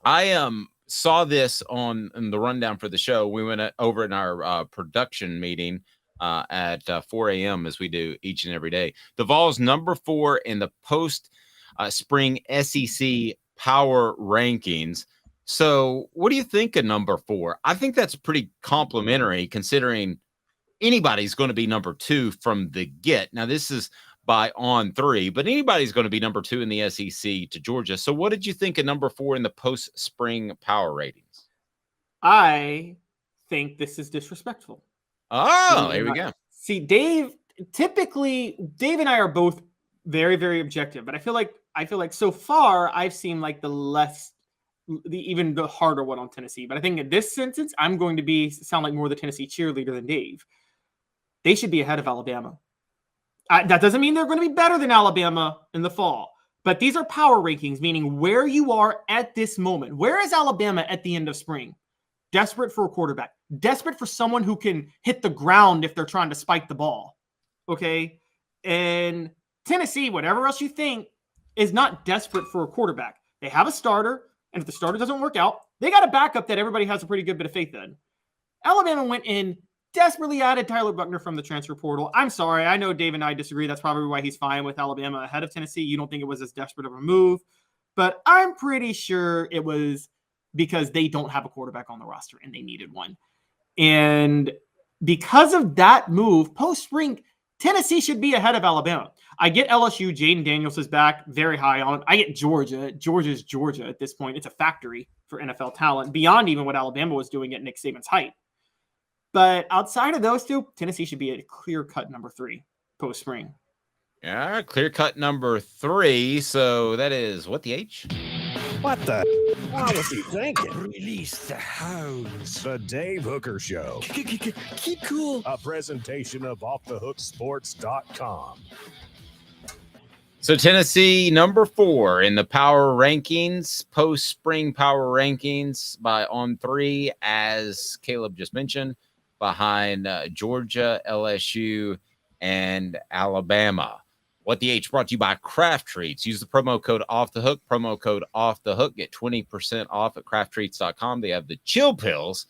I saw this on in the rundown for the show. We went over in our production meeting at 4 a.m. as we do each and every day. The Vols number 4 in the post spring SEC power rankings. So, what do you think of number 4? I think that's pretty complimentary considering anybody's going to be number 2 from the get. Now, this is by On3, but anybody's going to be number 2 in the SEC to Georgia. So, what did you think of number 4 in the post spring power ratings? I think this is disrespectful. Oh, here we go. See, Dave and I are both very, very objective, but I feel like so far I've seen like even the harder one on Tennessee. But I think in this sentence, I'm going to sound like more the Tennessee cheerleader than Dave. They should be ahead of Alabama. That doesn't mean they're going to be better than Alabama in the fall, but these are power rankings, meaning where you are at this moment. Where is Alabama at the end of spring? Desperate for a quarterback, desperate for someone who can hit the ground if they're trying to spike the ball. Okay. And Tennessee, whatever else you think, is not desperate for a quarterback. They have a starter, and if the starter doesn't work out, they got a backup that everybody has a pretty good bit of faith in. Alabama went in, desperately added Tyler Buckner from the transfer portal. I'm sorry. I know Dave and I disagree. That's probably why he's fine with Alabama ahead of Tennessee. You don't think it was as desperate of a move, but I'm pretty sure it was because they don't have a quarterback on the roster and they needed one. And because of that move, post-spring, Tennessee should be ahead of Alabama. I get LSU, Jaden Daniels is back, very high on. I get Georgia. Georgia's Georgia at this point. It's a factory for NFL talent, beyond even what Alabama was doing at Nick Saban's height. But outside of those two, Tennessee should be a clear-cut number 3 post-spring. Yeah, clear-cut number 3. So that is what the H? What the? What was he thinking? Release the hounds. The Dave Hooker Show. Keep cool. A presentation of OffTheHookSports.com. So Tennessee, number 4 in the power rankings, post-spring power rankings by On3, as Caleb just mentioned, behind Georgia, LSU, and Alabama. What the H brought to you by Craft Treats. Use the promo code OFFTHEHOOK. Promo code OFFTHEHOOK. Get 20% off at crafttreats.com. They have the chill pills,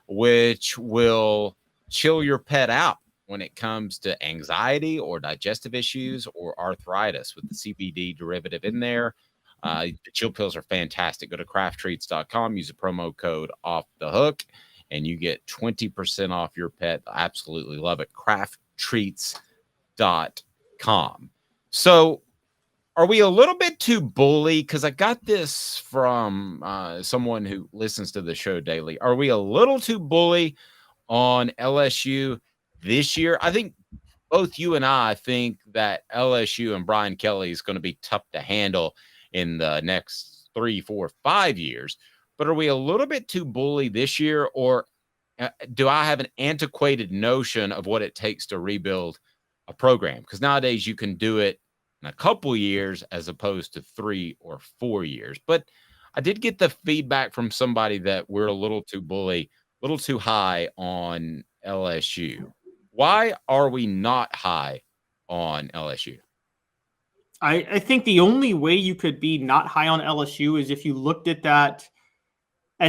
which will chill your pet out when it comes to anxiety or digestive issues or arthritis with the CBD derivative in there. The chill pills are fantastic. Go to crafttreats.com. Use the promo code OFFTHEHOOK, and you get 20% off your pet. I absolutely love it. crafttreats.com. So are we a little bit too bully? Because I got this from someone who listens to the show daily. Are we a little too bully on LSU this year? I think both you and I think that LSU and Brian Kelly is going to be tough to handle in the next 3, 4, 5 years. But are we a little bit too bully this year? Or do I have an antiquated notion of what it takes to rebuild a program? Because nowadays you can do it in a couple years as opposed to 3 or 4 years. But I did get the feedback from somebody that we're a little too bully, a little too high on LSU. Why are we not high on LSU? I think the only way you could be not high on LSU is if you looked at that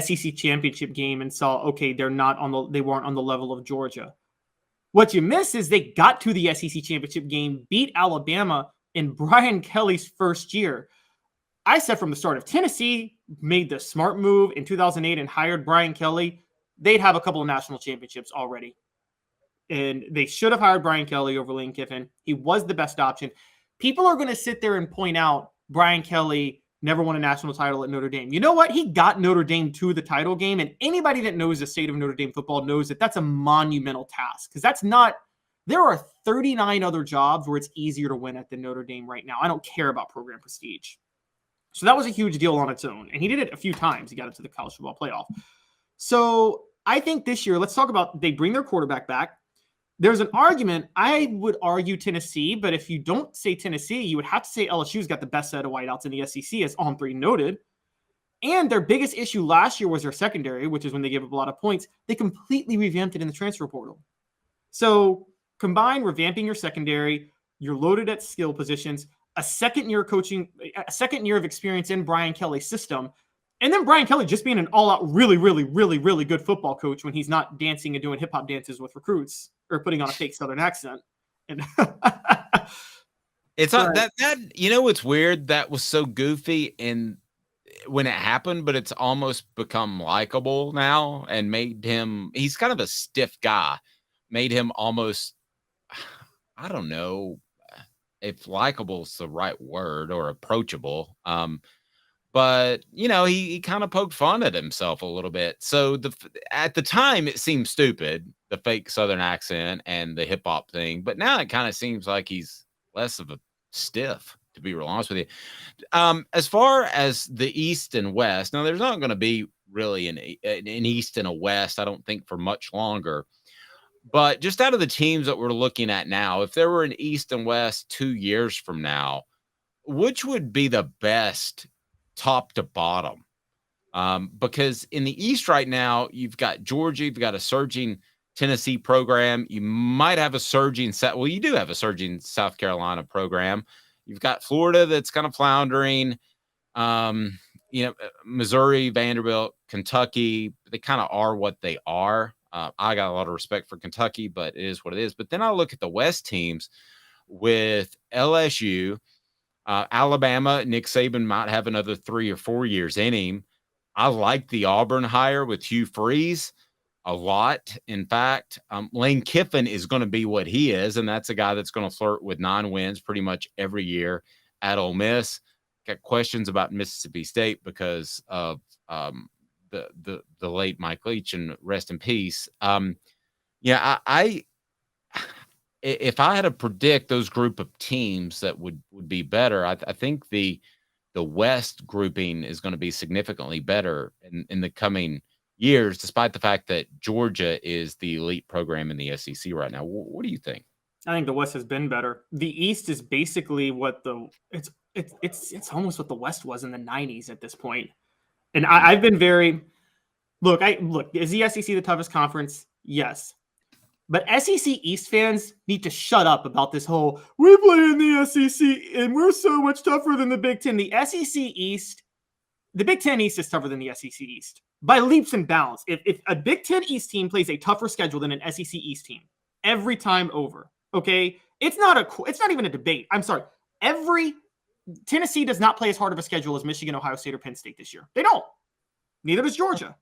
SEC championship game and saw, okay, they weren't on the level of Georgia. What you miss is they got to the SEC championship game, beat Alabama in Brian Kelly's first year. I said from the start, if Tennessee made the smart move in 2008 and hired Brian Kelly, they'd have a couple of national championships already. And they should have hired Brian Kelly over Lane Kiffin. He was the best option. People are going to sit there and point out Brian Kelly never won a national title at Notre Dame. You know what? He got Notre Dame to the title game, and anybody that knows the state of Notre Dame football knows that that's a monumental task, because there are 39 other jobs where it's easier to win at than Notre Dame right now. I don't care about program prestige. So that was a huge deal on its own, and he did it a few times. He got it to the college football playoff. So I think this year, let's talk about, they bring their quarterback back. There's an argument. I would argue Tennessee, but if you don't say Tennessee, you would have to say LSU's got the best set of wideouts in the SEC, as On3 noted. And their biggest issue last year was their secondary, which is when they gave up a lot of points. They completely revamped it in the transfer portal. So combine revamping your secondary, you're loaded at skill positions, a second year of experience in Brian Kelly's system. And then Brian Kelly just being an all-out, really, really, really, really good football coach when he's not dancing and doing hip-hop dances with recruits or putting on a fake Southern accent. And It's not that it's weird. That was so goofy and when it happened, but it's almost become likable now and made him. He's kind of a stiff guy, made him almost. I don't know if likable is the right word or approachable. But he kind of poked fun at himself a little bit. So at the time it seemed stupid, the fake Southern accent and the hip hop thing. But now it kind of seems like he's less of a stiff, to be real honest with you. As far as the East and West, now there's not going to be really an East and a West, I don't think, for much longer. But just out of the teams that we're looking at now, if there were an East and West 2 years from now, which would be the best top to bottom? Because in the East right now, you've got Georgia, you've got a surging Tennessee program. You might have a surging you do have a surging South Carolina program. You've got Florida that's kind of floundering. Missouri, Vanderbilt, Kentucky, they kind of are what they are. I got a lot of respect for Kentucky, but it is what it is. But then I look at the West teams with LSU, Alabama. Nick Saban might have another 3 or 4 years in him. I like the Auburn hire with Hugh Freeze a lot. In fact, Lane Kiffin is going to be what he is, and that's a guy that's going to flirt with 9 wins pretty much every year at Ole Miss. Got questions about Mississippi State because of the late Mike Leach, and rest in peace. If I had to predict those group of teams that would be better, I think the West grouping is going to be significantly better in the coming years, despite the fact that Georgia is the elite program in the SEC right now. What do you think? I think the West has been better. The East is basically what it's almost what the West was in the 90s at this point. And I've been very look, is the SEC the toughest conference? Yes. But SEC East fans need to shut up about this whole, we play in the SEC and we're so much tougher than the Big Ten. The SEC East, the Big Ten East is tougher than the SEC East by leaps and bounds. If a Big Ten East team plays a tougher schedule than an SEC East team every time over, okay? It's not even a debate. I'm sorry. Tennessee does not play as hard of a schedule as Michigan, Ohio State, or Penn State this year. They don't. Neither does Georgia.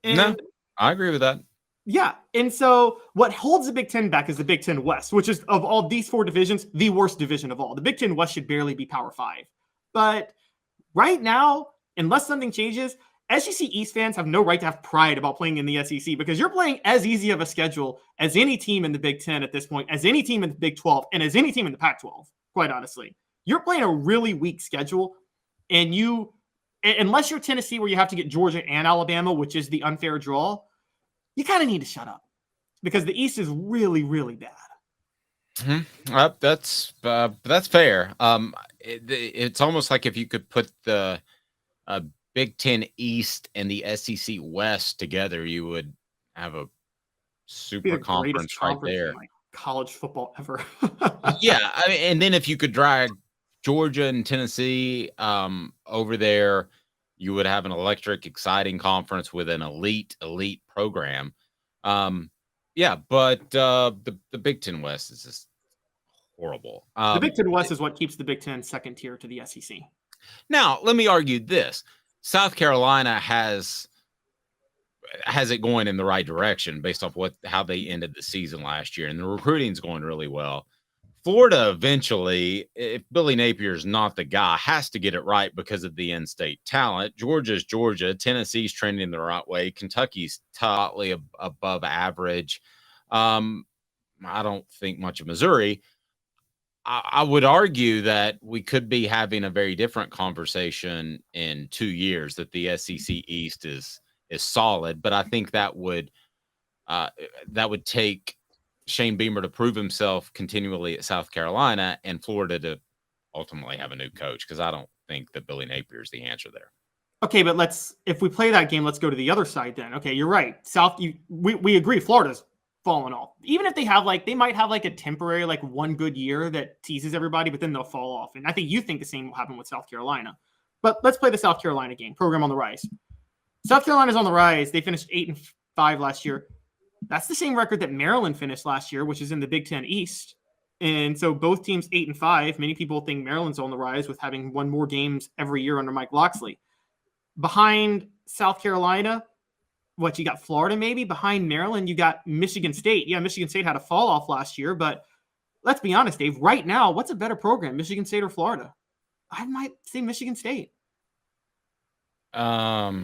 No, I agree with that. Yeah. And so what holds the Big Ten back is the Big Ten West, which is, of all these 4 divisions, the worst division of all. The Big Ten West should barely be Power 5. But right now, unless something changes, SEC East fans have no right to have pride about playing in the SEC because you're playing as easy of a schedule as any team in the Big Ten at this point, as any team in the Big 12, and as any team in the Pac-12, quite honestly. You're playing a really weak schedule, and unless you're Tennessee where you have to get Georgia and Alabama, which is the unfair draw, you kind of need to shut up because the East is really, really bad. Mm-hmm. That's fair. It's almost like if you could put the Big Ten East and the SEC West together, you would have a super conference right there. In, like, college football ever. Yeah, and then if you could drag Georgia and Tennessee over there, you would have an electric, exciting conference with an elite program. Yeah, but the Big Ten West is just horrible. The Big Ten West is what keeps the Big Ten second tier to the SEC. Now, let me argue this. South Carolina has it going in the right direction based off how they ended the season last year, and the recruiting's going really well. Florida eventually, if Billy Napier's not the guy, has to get it right because of the in-state talent. Georgia's Georgia. Tennessee's trending the right way. Kentucky's totally above average. I don't think much of Missouri. I would argue that we could be having a very different conversation in 2 years, that the SEC East is solid, but I think that would take Shane Beamer to prove himself continually at South Carolina and Florida to ultimately have a new coach, because I don't think that Billy Napier is the answer there. Okay, but if we play that game, let's go to the other side then. Okay, you're right. We agree Florida's fallen off. Even if they might have a temporary, one good year that teases everybody, but then they'll fall off. And I think you think the same will happen with South Carolina. But let's play the South Carolina game. Program on the rise. South Carolina's on the rise. They finished 8-5 last year. That's the same record that Maryland finished last year, which is in the Big Ten East. And so both teams 8-5. Many people think Maryland's on the rise with having won more games every year under Mike Locksley. Behind South Carolina, you got Florida maybe? Behind Maryland, you got Michigan State. Yeah, Michigan State had a fall off last year, but let's be honest, Dave. Right now, what's a better program, Michigan State or Florida? I might say Michigan State. I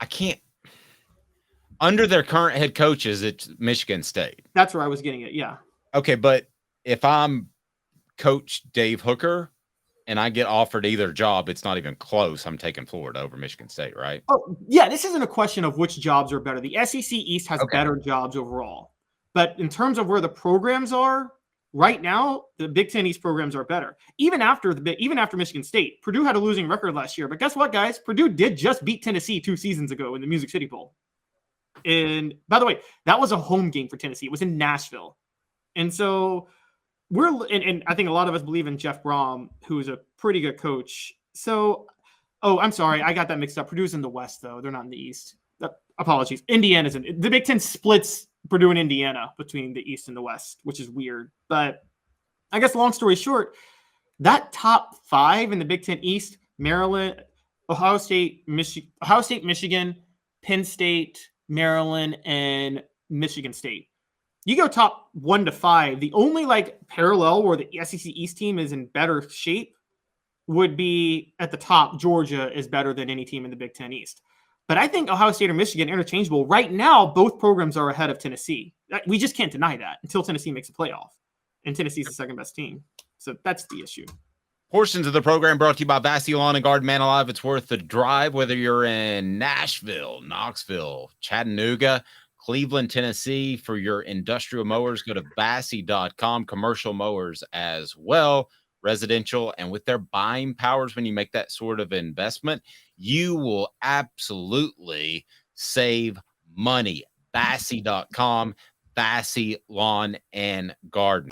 can't. Under their current head coaches, it's Michigan State. That's where I was getting it. Yeah. Okay, but if I'm Coach Dave Hooker and I get offered either job, it's not even close. I'm taking Florida over Michigan State, right? Oh, yeah. This isn't a question of which jobs are better. The SEC East has better jobs overall. But in terms of where the programs are, right now, the Big Ten East programs are better. Even after Michigan State, Purdue had a losing record last year. But guess what, guys? Purdue did just beat Tennessee 2 seasons ago in the Music City Bowl. And by the way, that was a home game for Tennessee. It was in Nashville. And so and I think a lot of us believe in Jeff Brom, who is a pretty good coach. So, I'm sorry. I got that mixed up. Purdue's in the West, though. They're not in the East. Apologies. Indiana's in the Big Ten splits Purdue and Indiana between the East and the West, which is weird. But I guess long story short, that top 5 in the Big Ten East, Maryland, Ohio State, Michigan, Penn State, Maryland, and Michigan State. You go top 1 to 5. The only parallel where the SEC East team is in better shape would be at the top. Georgia is better than any team in the Big Ten East. But I think Ohio State or Michigan interchangeable. Right now, both programs are ahead of Tennessee. We just can't deny that until Tennessee makes a playoff. And Tennessee's the second best team. So that's the issue. Portions of the program brought to you by Vassy Lawn and Garden. Man alive, it's worth the drive, whether you're in Nashville, Knoxville, Chattanooga, Cleveland, Tennessee. For your industrial mowers, go to Vassy.com. Commercial mowers as well, residential. And with their buying powers, when you make that sort of investment, you will absolutely save money. Vassy.com, Vassy Lawn and Garden.